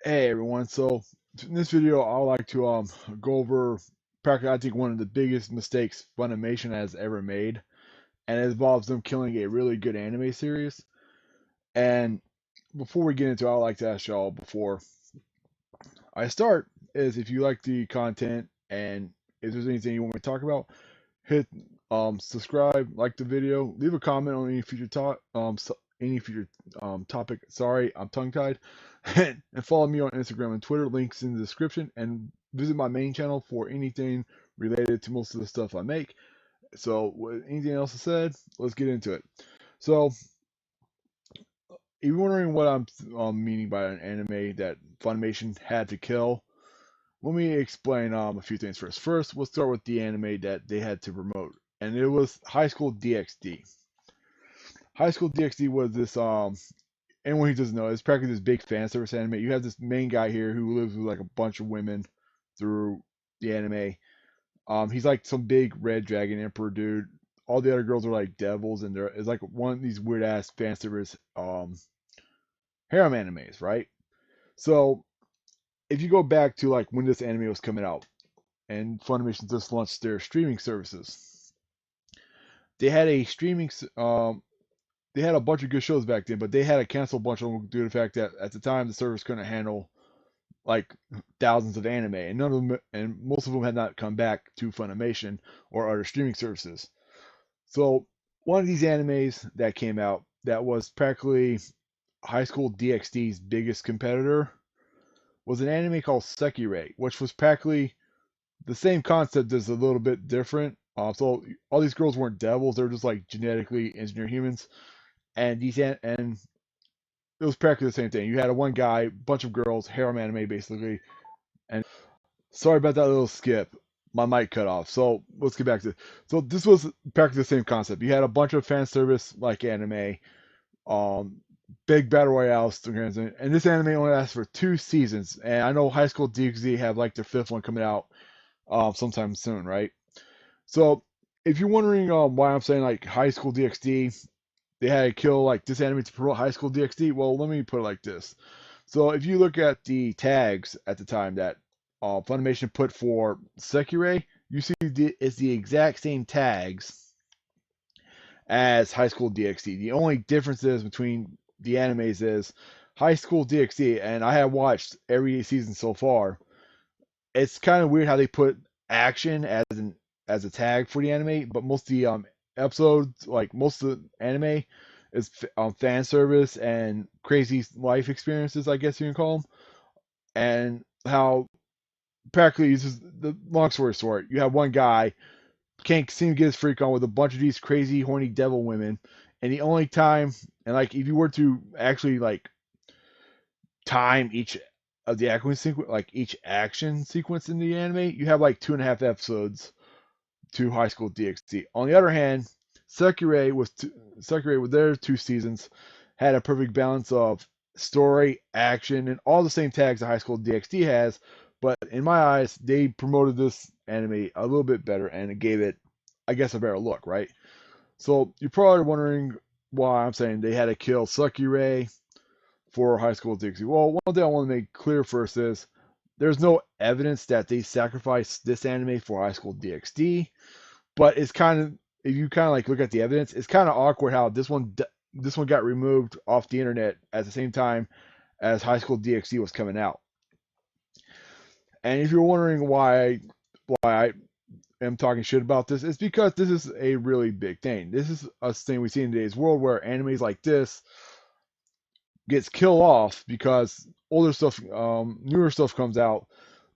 Hey everyone, so in this video I would like to go over practically I think one of the biggest mistakes Funimation has ever made, and it involves them killing a really good anime series. And before we get into it, I'd like to ask y'all before I start is if you like the content and if there's anything you want me to talk about, hit subscribe, like the video, leave a comment on any future any future topic. Sorry, I'm tongue tied. And follow me on Instagram and Twitter. Links in the description. And visit my main channel for anything related to most of the stuff I make. So, with anything else said, let's get into it. So, if you're wondering what I'm meaning by an anime that Funimation had to kill, let me explain a few things first. First, we'll start with the anime that they had to promote, and it was High School DxD. High School DxD was this anyone who doesn't know, it's practically this big fan service anime. You have this main guy here who lives with like a bunch of women through the anime. He's like some big red dragon emperor dude. All the other girls are like devils, and it's like one of these weird ass fan service harem animes, right? So if you go back to like when this anime was coming out, and Funimation just launched their streaming services, they had a they had a bunch of good shows back then, but they had to cancel a bunch of them due to the fact that at the time the service couldn't handle like thousands of anime, and none of them, and most of them had not come back to Funimation or other streaming services. So one of these animes that came out that was practically High School DxD's biggest competitor was an anime called Sekirei, which was practically the same concept, just a little bit different. So all these girls weren't devils; they were just like genetically engineered humans, and it was practically the same thing. You had a one guy, bunch of girls, harem anime basically. And sorry about that little skip. My mic cut off. So let's get back to it. So this was practically the same concept. You had a bunch of fan service like anime, um, big battle royales, and this anime only lasts for 2 seasons. And I know High School DxD have like their fifth one coming out sometime soon, right? So if you're wondering why I'm saying like High School DxD, they had to kill like this anime to promote High School DxD. Well, let me put it like this. So if you look at the tags at the time that Funimation put for Sekirei, you see it's the exact same tags as High School DxD. The only differences between the animes is High School DxD, and I have watched every season so far. It's kind of weird how they put action as a tag for the anime, but most of the episodes, like most of the anime, is fan service and crazy life experiences, I guess you can call them, and how practically it's just the long story short. You have one guy can't seem to get his freak on with a bunch of these crazy horny devil women, and the only time, and like if you were to actually like time each of the action sequence, like each action sequence in the anime, you have like 2.5 episodes to High School DxD. On the other hand, Sekirei with their 2 seasons had a perfect balance of story, action, and all the same tags that High School DxD has. But in my eyes, they promoted this anime a little bit better and it gave it, I guess, a better look, right? So you're probably wondering why I'm saying they had to kill Sekirei for High School DxD. Well, one thing I want to make clear first is there's no evidence that they sacrificed this anime for High School DxD, but it's kind of, if you kind of like look at the evidence, it's kind of awkward how this one got removed off the internet at the same time as High School DxD was coming out. And if you're wondering why I am talking shit about this, it's because this is a really big thing. This is a thing we see in today's world where animes like this gets killed off because older stuff, newer stuff comes out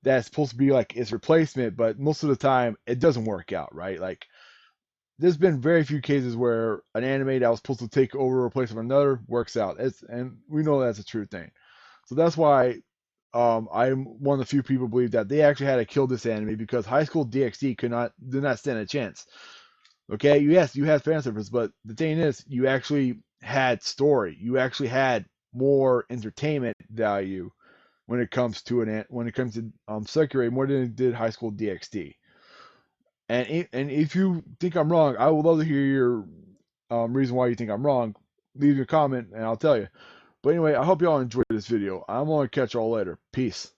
that's supposed to be like its replacement, but most of the time it doesn't work out, right? Like there's been very few cases where an anime that was supposed to take over or replace another works out. And we know that's a true thing. So that's why I'm one of the few people who believe that they actually had to kill this anime because High School DxD did not stand a chance. Okay, yes, you had fan service, but the thing is, you actually had story. You actually had more entertainment value when it comes to Sekirei more than it did High School DxD. And if you think I'm wrong, I would love to hear your reason why you think I'm wrong. Leave your comment and I'll tell you. But anyway, I hope y'all enjoyed this video. I'm gonna catch y'all later. Peace.